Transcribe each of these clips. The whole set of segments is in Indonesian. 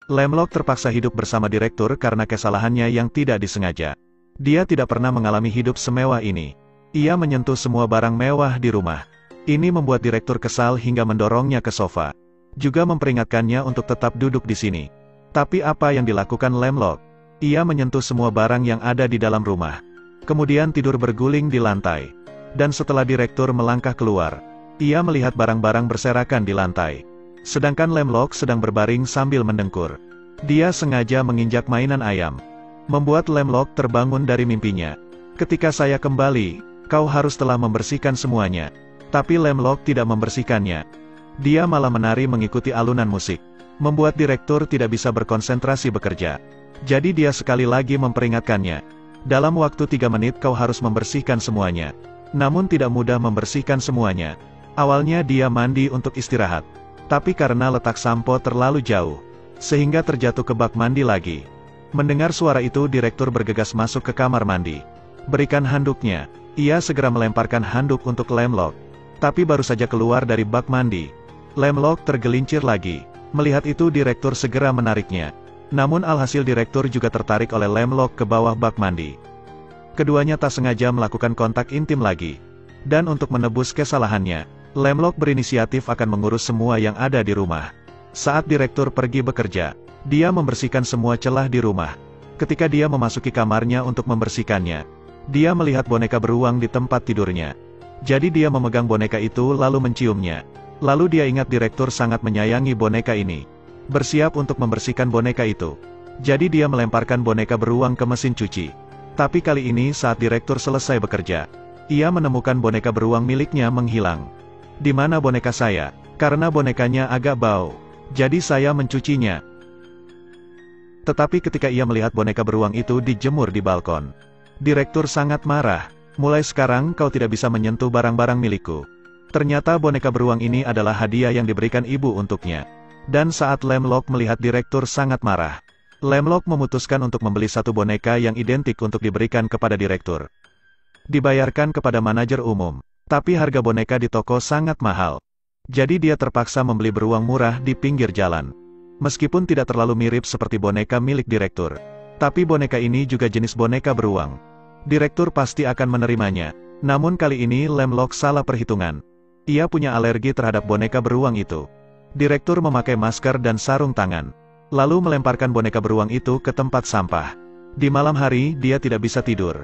Lamlock terpaksa hidup bersama direktur karena kesalahannya yang tidak disengaja. Dia tidak pernah mengalami hidup semewah ini. Ia menyentuh semua barang mewah di rumah. Ini membuat direktur kesal hingga mendorongnya ke sofa. Juga memperingatkannya untuk tetap duduk di sini. Tapi apa yang dilakukan Lamlock? Ia menyentuh semua barang yang ada di dalam rumah. Kemudian tidur berguling di lantai. Dan setelah direktur melangkah keluar, ia melihat barang-barang berserakan di lantai. Sedangkan Lamlock sedang berbaring sambil mendengkur. Dia sengaja menginjak mainan ayam. Membuat Lamlock terbangun dari mimpinya. Ketika saya kembali, kau harus telah membersihkan semuanya. Tapi Lamlock tidak membersihkannya. Dia malah menari mengikuti alunan musik. Membuat direktur tidak bisa berkonsentrasi bekerja. Jadi dia sekali lagi memperingatkannya. Dalam waktu 3 menit kau harus membersihkan semuanya. Namun tidak mudah membersihkan semuanya. Awalnya dia mandi untuk istirahat. Tapi karena letak sampo terlalu jauh, sehingga terjatuh ke bak mandi lagi. Mendengar suara itu direktur bergegas masuk ke kamar mandi. Berikan handuknya. Ia segera melemparkan handuk untuk Lamlock. Tapi baru saja keluar dari bak mandi, Lamlock tergelincir lagi. Melihat itu direktur segera menariknya. Namun alhasil direktur juga tertarik oleh Lamlock ke bawah bak mandi. Keduanya tak sengaja melakukan kontak intim lagi. Dan untuk menebus kesalahannya, Lamlock berinisiatif akan mengurus semua yang ada di rumah. Saat direktur pergi bekerja, dia membersihkan semua celah di rumah. Ketika dia memasuki kamarnya untuk membersihkannya, dia melihat boneka beruang di tempat tidurnya. Jadi dia memegang boneka itu lalu menciumnya. Lalu dia ingat direktur sangat menyayangi boneka ini. Bersiap untuk membersihkan boneka itu. Jadi dia melemparkan boneka beruang ke mesin cuci. Tapi kali ini saat direktur selesai bekerja, ia menemukan boneka beruang miliknya menghilang. Di mana boneka saya? Karena bonekanya agak bau. Jadi saya mencucinya. Tetapi ketika ia melihat boneka beruang itu dijemur di balkon, direktur sangat marah. Mulai sekarang kau tidak bisa menyentuh barang-barang milikku. Ternyata boneka beruang ini adalah hadiah yang diberikan ibu untuknya. Dan saat Lamlock melihat direktur sangat marah, Lamlock memutuskan untuk membeli satu boneka yang identik untuk diberikan kepada direktur. Dibayarkan kepada manajer umum. Tapi harga boneka di toko sangat mahal. Jadi dia terpaksa membeli beruang murah di pinggir jalan. Meskipun tidak terlalu mirip seperti boneka milik direktur. Tapi boneka ini juga jenis boneka beruang. Direktur pasti akan menerimanya. Namun kali ini Lamlock salah perhitungan. Ia punya alergi terhadap boneka beruang itu. Direktur memakai masker dan sarung tangan. Lalu melemparkan boneka beruang itu ke tempat sampah. Di malam hari dia tidak bisa tidur.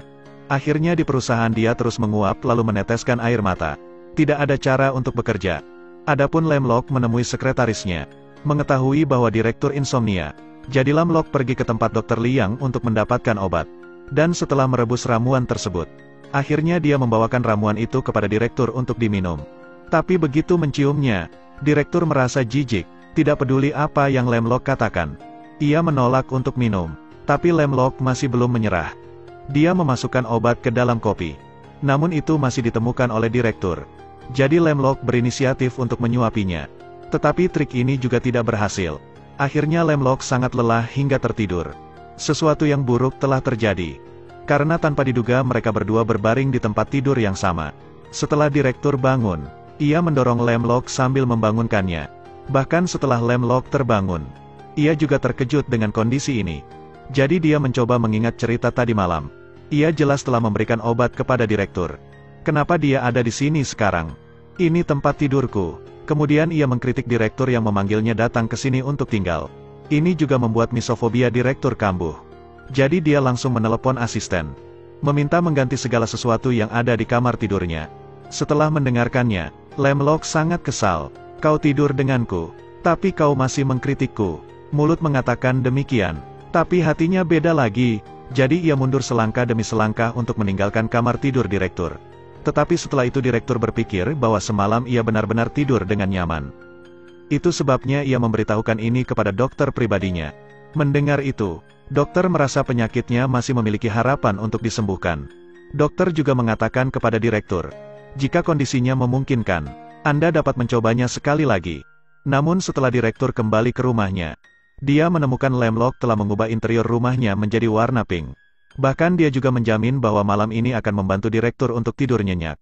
Akhirnya di perusahaan dia terus menguap lalu meneteskan air mata. Tidak ada cara untuk bekerja. Adapun Lamlock menemui sekretarisnya. Mengetahui bahwa direktur insomnia. Jadi Lamlock pergi ke tempat Dr. Liang untuk mendapatkan obat. Dan setelah merebus ramuan tersebut, akhirnya dia membawakan ramuan itu kepada direktur untuk diminum. Tapi begitu menciumnya, direktur merasa jijik. Tidak peduli apa yang Lamlock katakan. Ia menolak untuk minum. Tapi Lamlock masih belum menyerah. Dia memasukkan obat ke dalam kopi. Namun itu masih ditemukan oleh direktur. Jadi Lamlock berinisiatif untuk menyuapinya. Tetapi trik ini juga tidak berhasil. Akhirnya Lamlock sangat lelah hingga tertidur. Sesuatu yang buruk telah terjadi. Karena tanpa diduga mereka berdua berbaring di tempat tidur yang sama. Setelah direktur bangun, ia mendorong Lamlock sambil membangunkannya. Bahkan setelah Lamlock terbangun, ia juga terkejut dengan kondisi ini. Jadi dia mencoba mengingat cerita tadi malam. Ia jelas telah memberikan obat kepada direktur. Kenapa dia ada di sini sekarang? Ini tempat tidurku. Kemudian ia mengkritik direktur yang memanggilnya datang ke sini untuk tinggal. Ini juga membuat misofobia direktur kambuh. Jadi dia langsung menelepon asisten. Meminta mengganti segala sesuatu yang ada di kamar tidurnya. Setelah mendengarkannya, Lamlock sangat kesal. Kau tidur denganku, tapi kau masih mengkritikku. Mulut mengatakan demikian. Tapi hatinya beda lagi, jadi ia mundur selangkah demi selangkah untuk meninggalkan kamar tidur direktur. Tetapi setelah itu direktur berpikir bahwa semalam ia benar-benar tidur dengan nyaman. Itu sebabnya ia memberitahukan ini kepada dokter pribadinya. Mendengar itu, dokter merasa penyakitnya masih memiliki harapan untuk disembuhkan. Dokter juga mengatakan kepada direktur, jika kondisinya memungkinkan, Anda dapat mencobanya sekali lagi. Namun setelah direktur kembali ke rumahnya, dia menemukan Lamlock telah mengubah interior rumahnya menjadi warna pink. Bahkan dia juga menjamin bahwa malam ini akan membantu direktur untuk tidur nyenyak.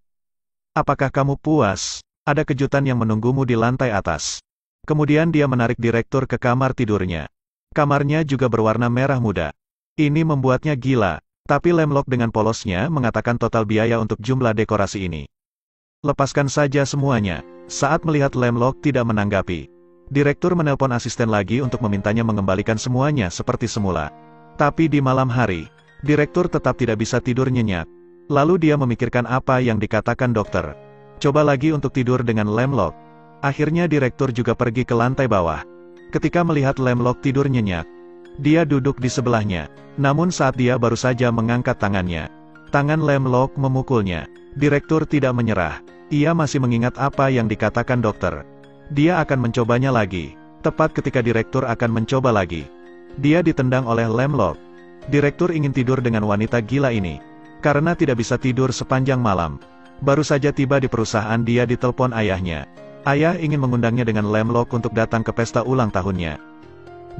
Apakah kamu puas? Ada kejutan yang menunggumu di lantai atas. Kemudian dia menarik direktur ke kamar tidurnya. Kamarnya juga berwarna merah muda. Ini membuatnya gila. Tapi Lamlock dengan polosnya mengatakan total biaya untuk jumlah dekorasi ini. Lepaskan saja semuanya. Saat melihat Lamlock tidak menanggapi, direktur menelpon asisten lagi untuk memintanya mengembalikan semuanya seperti semula. Tapi di malam hari, direktur tetap tidak bisa tidur nyenyak. Lalu dia memikirkan apa yang dikatakan dokter. Coba lagi untuk tidur dengan Lamlock. Akhirnya direktur juga pergi ke lantai bawah. Ketika melihat Lamlock tidur nyenyak, dia duduk di sebelahnya. Namun saat dia baru saja mengangkat tangannya, tangan Lamlock memukulnya. Direktur tidak menyerah. Ia masih mengingat apa yang dikatakan dokter. Dia akan mencobanya lagi. Tepat ketika direktur akan mencoba lagi, dia ditendang oleh Lamlock. Direktur ingin tidur dengan wanita gila ini. Karena tidak bisa tidur sepanjang malam. Baru saja tiba di perusahaan dia ditelepon ayahnya. Ayah ingin mengundangnya dengan Lamlock untuk datang ke pesta ulang tahunnya.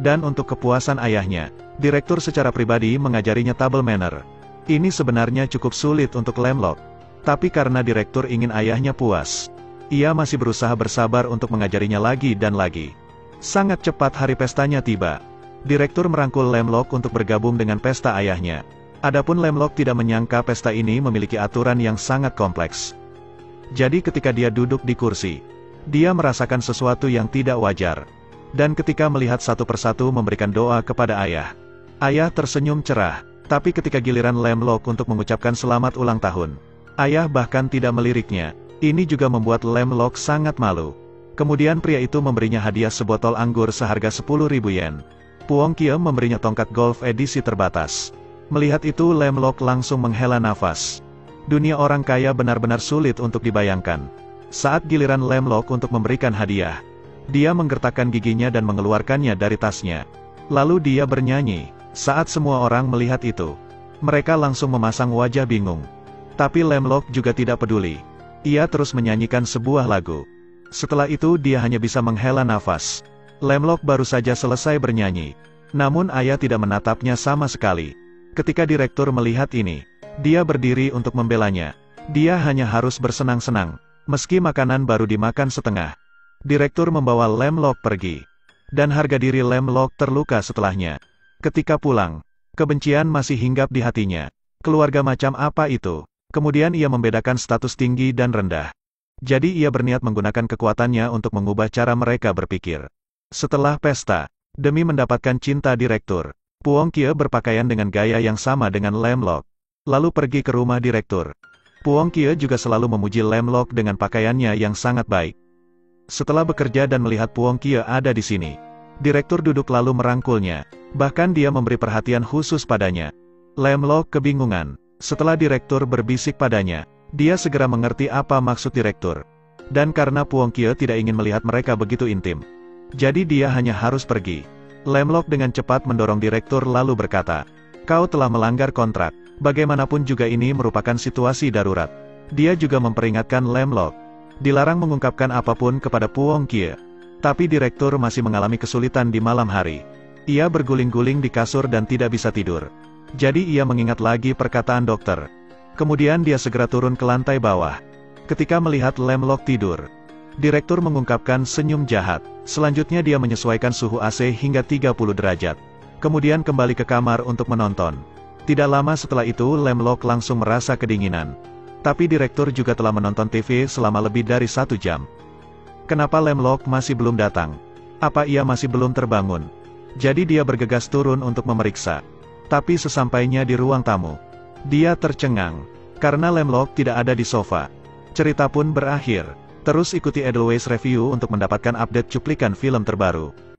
Dan untuk kepuasan ayahnya, direktur secara pribadi mengajarinya table manner. Ini sebenarnya cukup sulit untuk Lamlock. Tapi karena direktur ingin ayahnya puas, ia masih berusaha bersabar untuk mengajarinya lagi dan lagi. Sangat cepat hari pestanya tiba. Direktur merangkul Lamlock untuk bergabung dengan pesta ayahnya. Adapun Lamlock tidak menyangka pesta ini memiliki aturan yang sangat kompleks. Jadi ketika dia duduk di kursi, dia merasakan sesuatu yang tidak wajar. Dan ketika melihat satu persatu memberikan doa kepada ayah, ayah tersenyum cerah. Tapi ketika giliran Lamlock untuk mengucapkan selamat ulang tahun, ayah bahkan tidak meliriknya. Ini juga membuat Lamlock sangat malu. Kemudian pria itu memberinya hadiah sebotol anggur seharga 10.000 yen. Puong Kie memberinya tongkat golf edisi terbatas. Melihat itu Lamlock langsung menghela nafas. Dunia orang kaya benar-benar sulit untuk dibayangkan. Saat giliran Lamlock untuk memberikan hadiah, dia menggertakkan giginya dan mengeluarkannya dari tasnya. Lalu dia bernyanyi. Saat semua orang melihat itu, mereka langsung memasang wajah bingung. Tapi Lamlock juga tidak peduli. Ia terus menyanyikan sebuah lagu. Setelah itu dia hanya bisa menghela nafas. Lamlock baru saja selesai bernyanyi. Namun ayah tidak menatapnya sama sekali. Ketika direktur melihat ini, dia berdiri untuk membelanya. Dia hanya harus bersenang-senang. Meski makanan baru dimakan setengah, direktur membawa Lamlock pergi. Dan harga diri Lamlock terluka setelahnya. Ketika pulang, kebencian masih hinggap di hatinya. Keluarga macam apa itu? Kemudian ia membedakan status tinggi dan rendah. Jadi ia berniat menggunakan kekuatannya untuk mengubah cara mereka berpikir. Setelah pesta, demi mendapatkan cinta direktur, Puong Kie berpakaian dengan gaya yang sama dengan Lamlock. Lalu pergi ke rumah direktur. Puong Kie juga selalu memuji Lamlock dengan pakaiannya yang sangat baik. Setelah bekerja dan melihat Puong Kie ada di sini, direktur duduk lalu merangkulnya. Bahkan dia memberi perhatian khusus padanya. Lamlock kebingungan. Setelah direktur berbisik padanya, dia segera mengerti apa maksud direktur. Dan karena Puong Kie tidak ingin melihat mereka begitu intim, jadi dia hanya harus pergi. Lamlock dengan cepat mendorong direktur lalu berkata, "Kau telah melanggar kontrak. Bagaimanapun juga ini merupakan situasi darurat." Dia juga memperingatkan Lamlock, dilarang mengungkapkan apapun kepada Puong Kie. Tapi direktur masih mengalami kesulitan di malam hari. Ia berguling-guling di kasur dan tidak bisa tidur. Jadi ia mengingat lagi perkataan dokter. Kemudian dia segera turun ke lantai bawah. Ketika melihat Lamlock tidur, direktur mengungkapkan senyum jahat. Selanjutnya dia menyesuaikan suhu AC hingga 30 derajat. Kemudian kembali ke kamar untuk menonton. Tidak lama setelah itu Lamlock langsung merasa kedinginan. Tapi direktur juga telah menonton TV selama lebih dari 1 jam. Kenapa Lamlock masih belum datang? Apa ia masih belum terbangun? Jadi dia bergegas turun untuk memeriksa. Tapi sesampainya di ruang tamu, dia tercengang. Karena Lamlock tidak ada di sofa. Cerita pun berakhir. Terus ikuti Edelweiss Review untuk mendapatkan update cuplikan film terbaru.